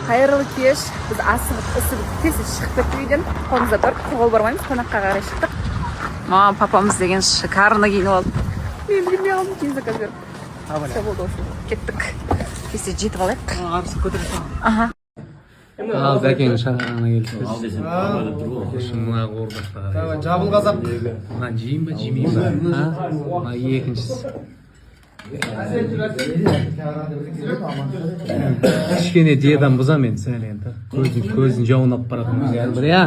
Қайырлы кеш. Біз асығып үсігіп тез шығып кеттік үйден. Қолымызда тұр, қол бармаймыз, қонаққа қарай шықтық. Мама, папамыз деген шикарно киініп алды. Мен білмей қалдым, кейін заказ беріп. Все болды осы. Кеттік. Кесте жетіп алайық. Арсы көтересің. Аха. Ал бәкең шағана келді. Шыңына қордақта. Жабыл қазақ. Мына жейін ба, жемейін ба? Мына екіншісі. Кішкене диетаны бұзам мен сәл енді. Көзін жауын алып баратын өзі әрбір, иә?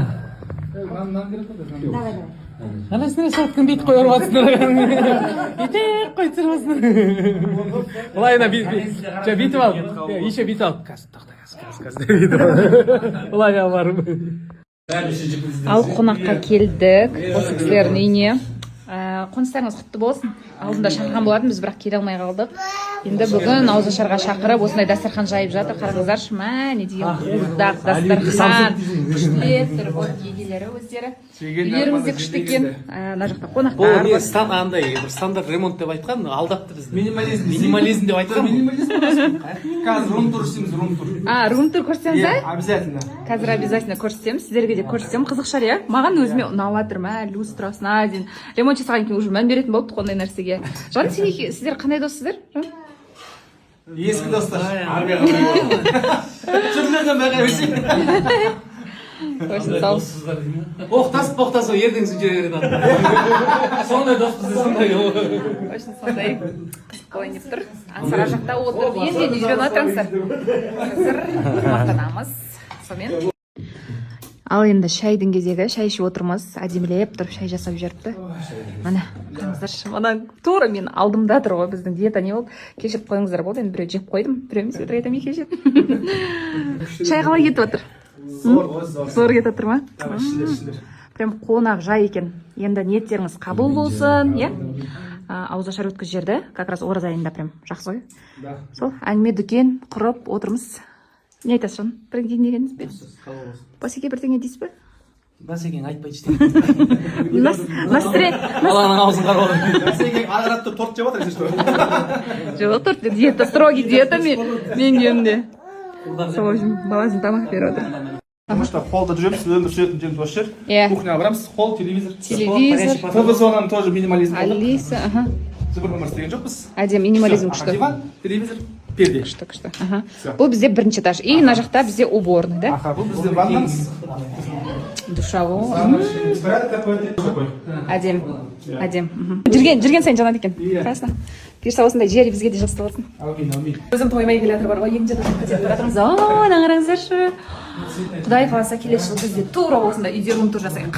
Қаласына шатқын бейт қой ұрмасындар. Бейтек қой тұрмасындар. Олайына бейтіп алып. Еще бейтіп алып. Қас, тоқта, қас. Олайға барым. Ал қонаққа келдік. Осы кісілердің үйіне. Қоныстарыңыз құтты болсын. Алдында шақырған болатын, біз бірақ келе алмай қалдық. Енді бүгін ауызашарға шақырып, осындай дастархан жайып жатыр. Қараңыздаршы, не деген қуырдақ дастархан. Күштілер тұр, вот егелері өздері. Үйлерімізде күшті екен. Мына жақта қонақтар. Бұл не андай бір стандарт ремонт деп айтқан, алдапты бізді. Минимализм деп айтқан. Қазір рум-тур істейміз, рум-тур. Рум-тур көрсетеміз, а? Обязательно. Қазір обязательно көрсетеміз. Сіздерге де көрсетемін. Қызық шығар, иә? Маған өзіме ұнап жатыр, люстрасына дейін. Ремонт жасаған кейін уже мән беретін болдық қондай нәрсеге. Жан, сіздер қандай доссыздар? Ескі достар. Жүрлерден бәға өсі. Оқтасып, ердіңізі жүре береді. Сондай доспыз сондай. Сондай қызық ойын деп тұр. Аңсара жақта отырып, енді үйрен отырыңыздар. Қазір мақтанамыз. Сонымен. Ал енді шайдың кезегі, шай ішіп отырмыз. Әдемілеп тұрып шай жасап жүріпті. Міне, қараңыздаршы. Мына тура мен алдымда тұр ғой, біздің диета не болды. Кешіріп қойыңыздар болды. Енді біреу жеп қойдым. Біреуіміз өтірік айтам екен. Шай қалай кетіп отыр? Зор кетіп отыр ма? Прям қонақ жай екен. Енді ниеттеріңіз қабыл болсын, иә? Ауызашар өткіз жерді, как раз ораза айында прям жақсы ғой. Сол, әңгіме дүкен құрып отырмыз. Не айтасыз жан? Бірдеңе дегеніңіз бе? Басеке бірдеңе дейсіз бе? Басекең айтпай ештеңе. Алланың аузын қарап отыр. Басекең ағыратты торт жеп отыр, что? Жоқ, торт диета, строгий диета мен күйімде. Сол үшін баласын тамақ беріп отыр. Потому что холда жүреміз, өмір сүретін жеріміз осы жер. Кухняға барамыз, холл, телевизор. ТВ-зонаның тоже минимализм болды. Алиса, аха. Зібір өмір істеген жоқпыз. Әдем, минимализм күшті. Диван, телевизор, перде. Күшті. Бұл бізде бірінші этаж. И мына жақта бізде уборный, да? Бұл бізде ваннамыз. Душавой. Әдем. Жүрген сайын жанады екен. Красно. Бұйырса осындай жер бізге де жақсы болсын. Өзім тоймай келе жатыр бар ғой, екінші жатыр көтеріп жатырмыз. Қараңыздаршы. Құдай қаласа келесі жыл бізде тура осындай үйде рум-тур жасаймыз.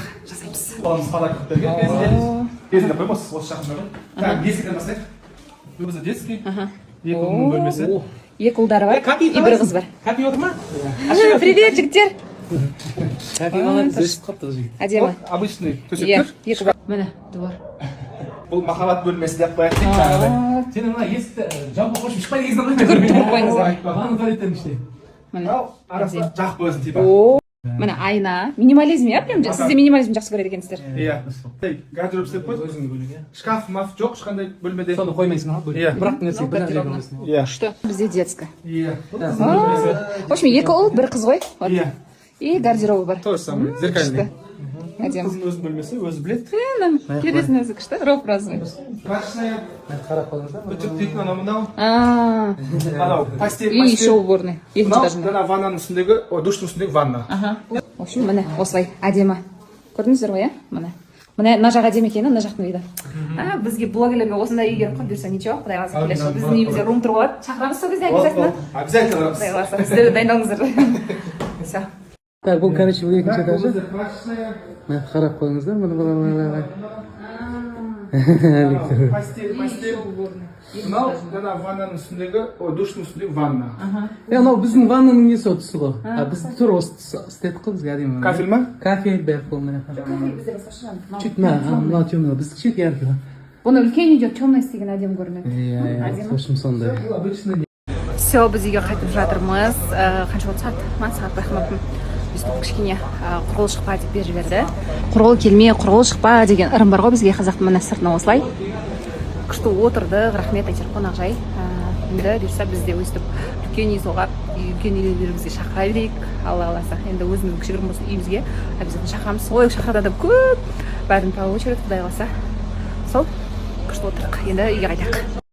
Баламыз подарок берген кезінде қоймыз, осы жақында. Детскийден бастайық. Бізде детский. Екі ұлдың бөлмесі. Екі ұлдары бар, и бір қыз бар. Кәпи отыр ма? Привет, жігіттер. Әдемі. Обычный төсектер. Міне, двор. Бұл махаббат бөлмесі деп қояйық. Сені мына есікті жауып қойып шықпай кезін ғой. Түкіріп қойыңыздар. Бағаны туалеттен іште. Арасында жақ қойсын типа. Міне айна. Минимализм, иә? Сізде минимализм жақсы көреді екенсіздер. Иә. Гардероб істеп қойып, шкаф, маф жоқ, ешқандай бөлмеде. Соны қоймайсың ғой. Бірақ нәрсе бір нәрсе қоймайсың. Иә. Күшті. Бізде детская. Иә. В общем, екі ұл, бір қыз ғой. Иә. И гардеробы бар. То же самое, зеркальный. Әдемі. Қыздың өз бөлмесі, өзі біледі. Келесін өзі күшті. Роп разный. Прачечная. Үтік дейтін анау мынау. Анау, постель. И еще уборный. Екінші этажында. Мынау ваннаның үстіндегі, душтың үстіндегі ванна. В общем, міне осылай әдемі. Көрдіңіздер ғой, иә? Міне. Мына жақ әдемі екені, мына жақтың үйді. Бізге блогерлерге осындай үй керек қой, бұйырса ничего, құдай қаласа келесі жылы біздің үйімізде рум-тур болады. Шақырамыз сол кезде обязательно. Обязательно барамыз. Құдай қаласа, сіздер де дайындалыңыздар. Все. Так, бұл короче бұл екінші этажы. Қарап қойыңыздар, мұны. Постель. Мынау жаңа ваннаның үстіндегі, душтың үстіндегі ванна. Анау біздің ваннаның несі отысы ғой. Біз тұр осы істедік қой бізге әдемі. Кафель ма? Кафель бәрі қол міне. Чуть мынау темный, біз чуть яркий. Бұны үлкен үйде темный істеген әдемі көрінеді. Иә, қошым сондай. Все, біз үйге қайтып жатырмыз. Қанша болды сағат байқамаппын. Өстіп кішкене құрғыл шықпа деп беріп жіберді. Құрғыл келме, құрғыл шықпа деген ырым бар ғой бізге қазақтың мына сыртына осылай. күшті отырдық, рахмет әйтеуір қонақжай. Енді бұйырса біз де өстіп үлкен үй соғап, үлкен үйлерімізге шақыра берейік, алла қаласа. Енді өзіміздің кішігірім болсын үйімізге обязательно шақырамыз. Ой, шақыратын адам көп, бәрін тауып жүреді, құдай қаласа. Сол күшті отырдық, енді үйге қайтайық.